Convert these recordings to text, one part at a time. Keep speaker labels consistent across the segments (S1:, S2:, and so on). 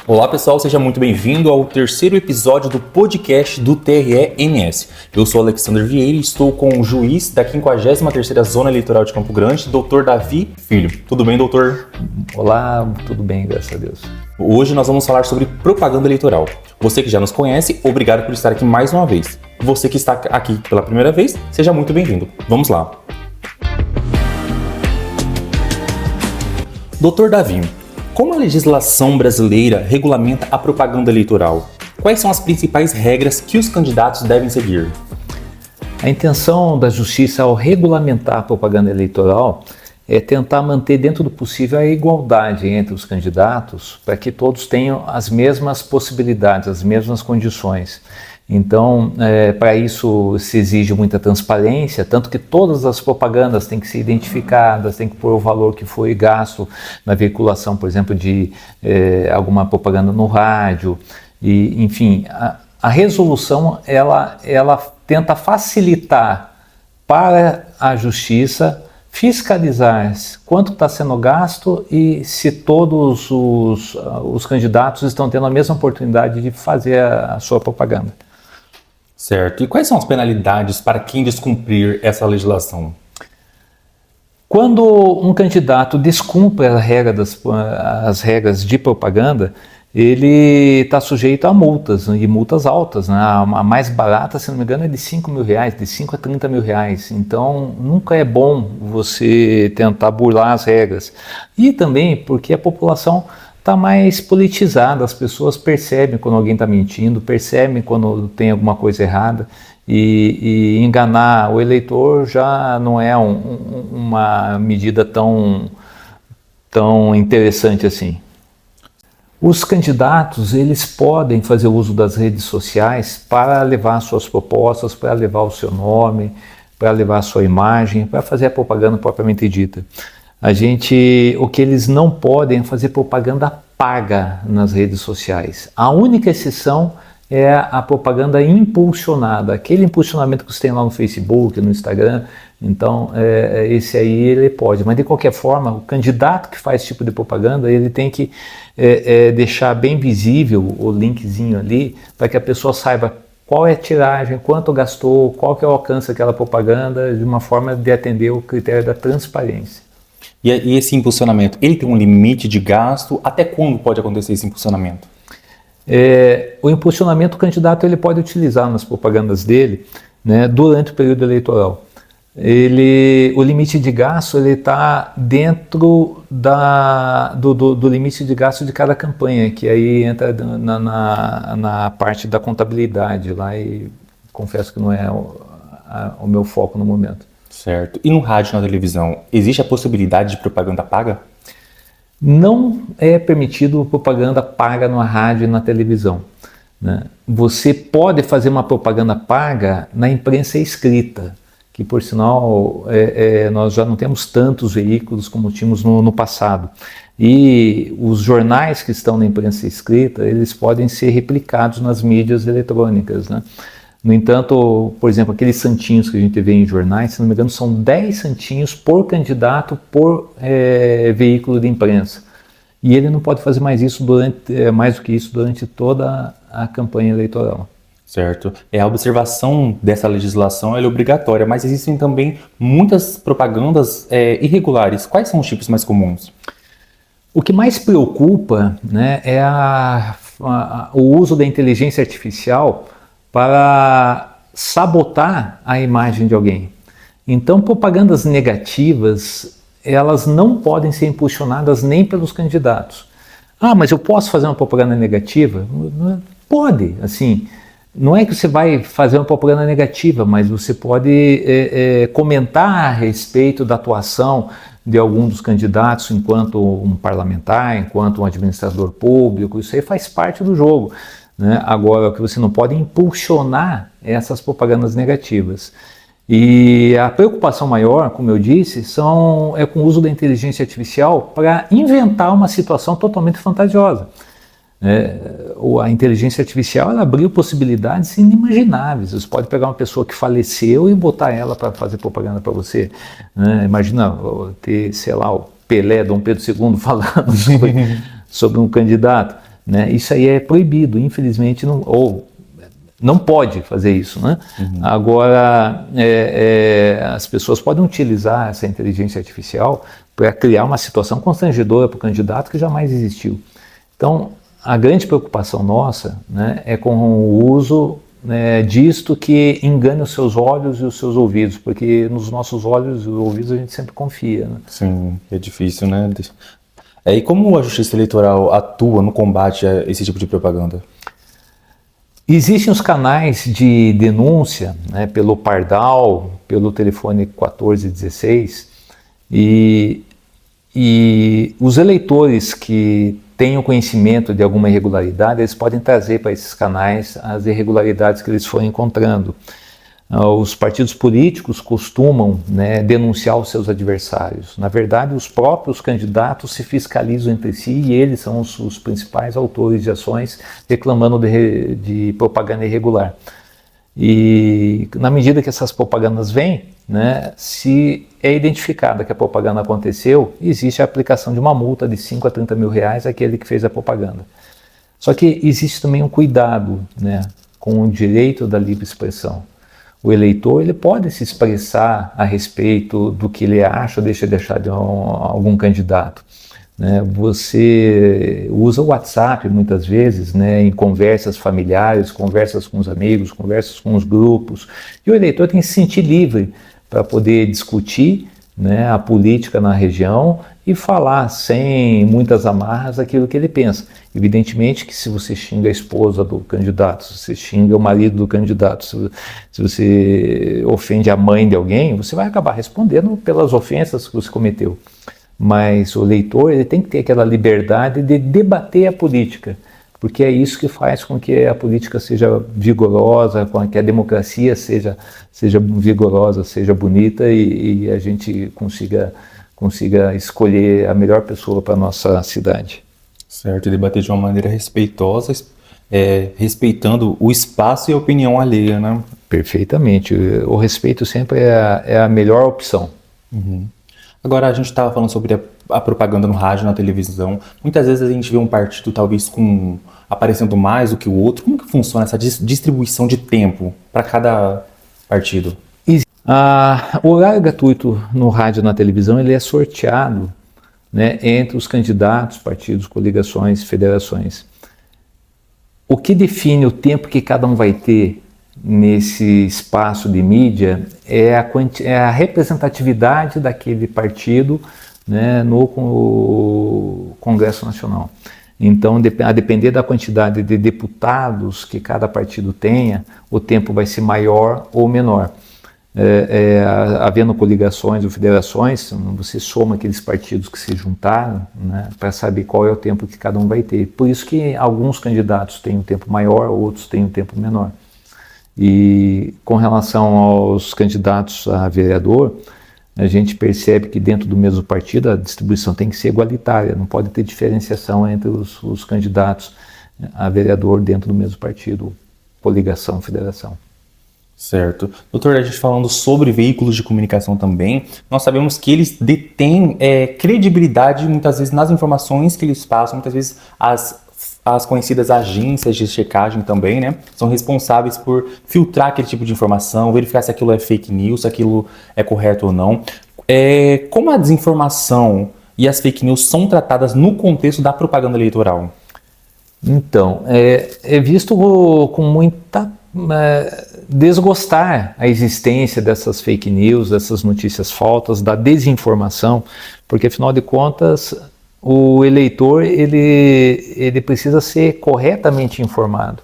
S1: Olá pessoal, seja muito bem-vindo ao terceiro episódio do podcast do TRE-MS. Eu sou Alexandre Vieira e estou com o juiz da 53ª Zona Eleitoral de Campo Grande, Dr. Davi Filho. Tudo bem, doutor?
S2: Olá, tudo bem, graças a Deus.
S1: Hoje nós vamos falar sobre propaganda eleitoral. Você que já nos conhece, obrigado por estar aqui mais uma vez. Você que está aqui pela primeira vez, seja muito bem-vindo. Vamos lá. Dr. Davi, como a legislação brasileira regulamenta a propaganda eleitoral? Quais são as principais regras que os candidatos devem seguir?
S2: A intenção da Justiça ao regulamentar a propaganda eleitoral é tentar manter dentro do possível a igualdade entre os candidatos para que todos tenham as mesmas possibilidades, as mesmas condições. Então, para isso se exige muita transparência, tanto que todas as propagandas têm que ser identificadas, tem que pôr o valor que foi gasto na veiculação, por exemplo, de alguma propaganda no rádio. E, enfim, a resolução ela tenta facilitar para a Justiça fiscalizar quanto está sendo gasto e se todos os candidatos estão tendo a mesma oportunidade de fazer a sua propaganda.
S1: Certo. E quais são as penalidades para quem descumprir essa legislação?
S2: Quando um candidato descumpre as regras de propaganda, ele está sujeito a multas, e multas altas, né? A mais barata, se não me engano, é de R$5.000, de 5 a 30 mil reais. Então, nunca é bom você tentar burlar as regras. E também porque a população está mais politizada, as pessoas percebem quando alguém está mentindo, percebem quando tem alguma coisa errada, e enganar o eleitor já não é uma medida tão interessante assim. Os candidatos, eles podem fazer uso das redes sociais para levar suas propostas, para levar o seu nome, para levar a sua imagem, para fazer a propaganda propriamente dita. O que eles não podem é fazer propaganda paga nas redes sociais. A única exceção é a propaganda impulsionada, aquele impulsionamento que você tem lá no Facebook, no Instagram. Então, esse aí ele pode. Mas de qualquer forma, o candidato que faz esse tipo de propaganda, ele tem que deixar bem visível o linkzinho ali, para que a pessoa saiba qual é a tiragem, quanto gastou, qual que é o alcance daquela propaganda, de uma forma de atender o critério da transparência.
S1: E esse impulsionamento, ele tem um limite de gasto? Até quando pode acontecer esse impulsionamento?
S2: O impulsionamento, o candidato ele pode utilizar nas propagandas dele, né, durante o período eleitoral. O limite de gasto está dentro do limite de gasto de cada campanha, que aí entra na parte da contabilidade lá, e confesso que não é o meu foco no momento.
S1: Certo. E no rádio e na televisão, existe a possibilidade de propaganda paga?
S2: Não é permitido propaganda paga na rádio e na televisão, né? Você pode fazer uma propaganda paga na imprensa escrita, que por sinal nós já não temos tantos veículos como tínhamos no passado. E os jornais que estão na imprensa escrita, eles podem ser replicados nas mídias eletrônicas, né? No entanto, por exemplo, aqueles santinhos que a gente vê em jornais, se não me engano, são 10 santinhos por candidato por veículo de imprensa. E ele não pode fazer mais do que isso durante toda a campanha eleitoral.
S1: Certo. A observação dessa legislação é obrigatória, mas existem também muitas propagandas irregulares. Quais são os tipos mais comuns?
S2: O que mais preocupa, né, é o uso da inteligência artificial para sabotar a imagem de alguém. Então, propagandas negativas, elas não podem ser impulsionadas nem pelos candidatos. Ah, mas eu posso fazer uma propaganda negativa? Pode, assim, não é que você vai fazer uma propaganda negativa, mas você pode comentar a respeito da atuação de algum dos candidatos enquanto um parlamentar, enquanto um administrador público, isso aí faz parte do jogo, né? Agora, o que você não pode é impulsionar essas propagandas negativas. E a preocupação maior, como eu disse, é com o uso da inteligência artificial para inventar uma situação totalmente fantasiosa. A inteligência artificial ela abriu possibilidades inimagináveis. Você pode pegar uma pessoa que faleceu e botar ela para fazer propaganda para você. Imagina ter, sei lá, o Pelé, Dom Pedro II falando sobre um candidato. né? Isso aí é proibido, infelizmente, não pode fazer isso, né? Agora, as pessoas podem utilizar essa inteligência artificial para criar uma situação constrangedora para o candidato que jamais existiu. Então, a grande preocupação nossa, né, é com o uso, né, disto que engane os seus olhos e os seus ouvidos, porque nos nossos olhos e ouvidos a gente sempre confia, né?
S1: Sim, é difícil, né? E como a Justiça Eleitoral atua no combate a esse tipo de propaganda?
S2: Existem os canais de denúncia, né, pelo Pardal, pelo telefone 1416, e os eleitores que tenham conhecimento de alguma irregularidade, eles podem trazer para esses canais as irregularidades que eles forem encontrando. Os partidos políticos costumam, né, denunciar os seus adversários. Na verdade, os próprios candidatos se fiscalizam entre si e eles são os principais autores de ações reclamando de propaganda irregular. E na medida que essas propagandas vêm, né, se é identificada que a propaganda aconteceu, existe a aplicação de uma multa de 5 a 30 mil reais àquele que fez a propaganda. Só que existe também um cuidado, né, com o direito da livre expressão. O eleitor, ele pode se expressar a respeito do que ele acha ou deixa de achar de algum candidato, né? Você usa o WhatsApp muitas vezes, né, em conversas familiares, conversas com os amigos, conversas com os grupos, e o eleitor tem que se sentir livre para poder discutir, né, a política na região e falar sem muitas amarras aquilo que ele pensa. Evidentemente que se você xinga a esposa do candidato, se você xinga o marido do candidato, se você ofende a mãe de alguém, você vai acabar respondendo pelas ofensas que você cometeu. Mas o eleitor, ele tem que ter aquela liberdade de debater a política, porque é isso que faz com que a política seja vigorosa, com que a democracia seja vigorosa, seja bonita e a gente consiga escolher a melhor pessoa para a nossa cidade.
S1: Certo, e debater de uma maneira respeitosa, respeitando o espaço e a opinião alheia, né?
S2: Perfeitamente, o respeito sempre é a melhor opção.
S1: Agora, a gente estava falando sobre a propaganda no rádio, na televisão. Muitas vezes a gente vê um partido talvez aparecendo mais do que o outro. Como que funciona essa distribuição de tempo para cada partido?
S2: O horário gratuito no rádio e na televisão, ele é sorteado, né, entre os candidatos, partidos, coligações, federações. O que define o tempo que cada um vai ter nesse espaço de mídia é a representatividade daquele partido, né, no Congresso Nacional. Então, a depender da quantidade de deputados que cada partido tenha, o tempo vai ser maior ou menor. Havendo coligações ou federações, você soma aqueles partidos que se juntaram, né, para saber qual é o tempo que cada um vai ter. Por isso que alguns candidatos têm um tempo maior, outros têm um tempo menor. E com relação aos candidatos a vereador, a gente percebe que dentro do mesmo partido a distribuição tem que ser igualitária, não pode ter diferenciação entre os candidatos a vereador dentro do mesmo partido, coligação, federação.
S1: Certo. Doutor, a gente falando sobre veículos de comunicação também, nós sabemos que eles detêm credibilidade muitas vezes nas informações que eles passam, muitas vezes as conhecidas agências de checagem também, né, são responsáveis por filtrar aquele tipo de informação, verificar se aquilo é fake news, se aquilo é correto ou não. Como a desinformação e as fake news são tratadas no contexto da propaganda eleitoral?
S2: Então, é visto com muita desgostar a existência dessas fake news, dessas notícias falsas, da desinformação, porque afinal de contas o eleitor ele precisa ser corretamente informado.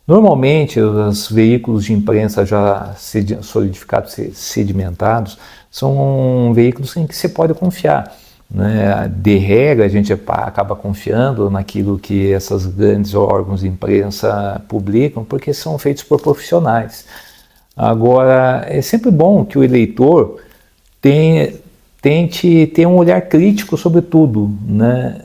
S2: Normalmente os veículos de imprensa já solidificados, sedimentados, são veículos em que você pode confiar, né? De regra, a gente acaba confiando naquilo que esses grandes órgãos de imprensa publicam, porque são feitos por profissionais. Agora, é sempre bom que o eleitor tente ter um olhar crítico sobre tudo, né?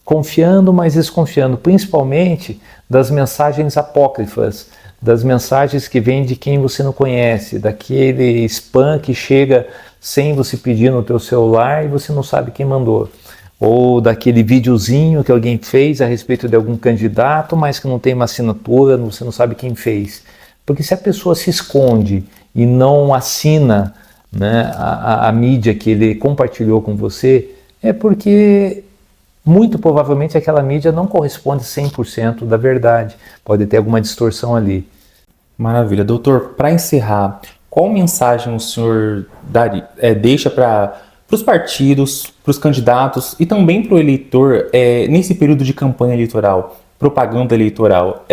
S2: Confiando, mas desconfiando, principalmente das mensagens apócrifas, das mensagens que vêm de quem você não conhece, daquele spam que chega sem você pedir no teu celular e você não sabe quem mandou. ou daquele videozinho que alguém fez a respeito de algum candidato, mas que não tem uma assinatura, você não sabe quem fez. Porque se a pessoa se esconde e não assina, né, a mídia que ele compartilhou com você, é porque muito provavelmente aquela mídia não corresponde 100% da verdade. Pode ter alguma distorção ali.
S1: Maravilha. Doutor, para encerrar, qual mensagem o senhor deixa para os partidos, para os candidatos e também para o eleitor nesse período de campanha eleitoral, propaganda eleitoral?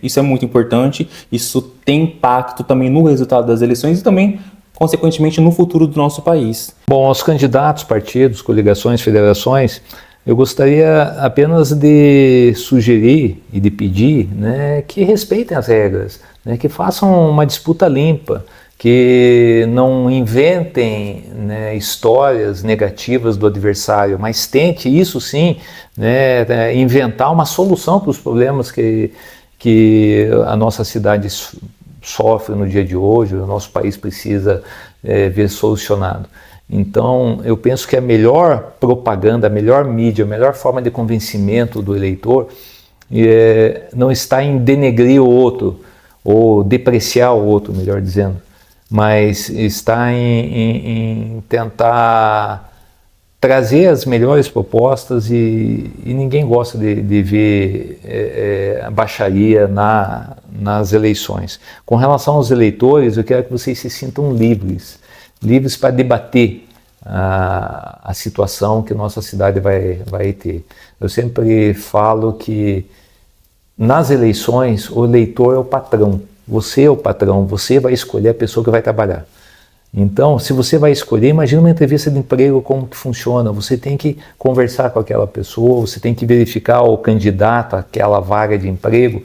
S1: Isso é muito importante, isso tem impacto também no resultado das eleições e também, consequentemente, no futuro do nosso país.
S2: Bom, aos candidatos, partidos, coligações, federações, eu gostaria apenas de sugerir e de pedir, né, que respeitem as regras, né, que façam uma disputa limpa, que não inventem, né, histórias negativas do adversário, mas tente, isso sim, né, inventar uma solução para os problemas que a nossa cidade sofre no dia de hoje, o nosso país precisa ver solucionado. Então, eu penso que a melhor propaganda, a melhor mídia, a melhor forma de convencimento do eleitor não está em denegrir o outro, ou depreciar o outro, melhor dizendo, mas está em tentar trazer as melhores propostas e ninguém gosta de ver baixaria nas eleições. Com relação aos eleitores, eu quero que vocês se sintam livres para debater a situação que nossa cidade vai ter. Eu sempre falo que nas eleições o eleitor é o patrão, você é o patrão, você vai escolher a pessoa que vai trabalhar. Então, se você vai escolher, imagina uma entrevista de emprego, como que funciona. Você tem que conversar com aquela pessoa, você tem que verificar o candidato àquela vaga de emprego,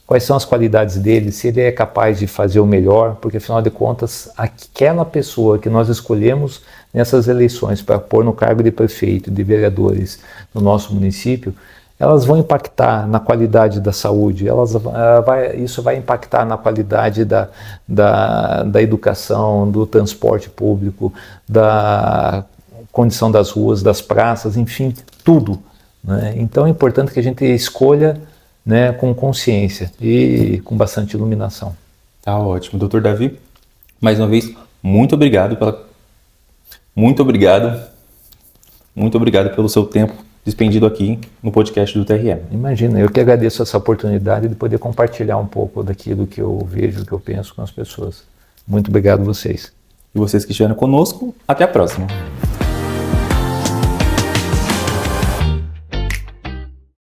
S2: quais são as qualidades dele, se ele é capaz de fazer o melhor, porque afinal de contas, aquela pessoa que nós escolhemos nessas eleições para pôr no cargo de prefeito, de vereadores no nosso município, elas vão impactar na qualidade da saúde, isso vai impactar na qualidade da educação, do transporte público, da condição das ruas, das praças, enfim, tudo, né? Então é importante que a gente escolha, né, com consciência e com bastante iluminação.
S1: Tá ótimo. Doutor Davi, mais uma vez, muito obrigado pelo seu tempo despendido aqui no podcast do TRE.
S2: Imagina, eu que agradeço essa oportunidade de poder compartilhar um pouco daquilo que eu vejo, que eu penso com as pessoas. Muito obrigado a vocês.
S1: E vocês que estiveram conosco, até a próxima.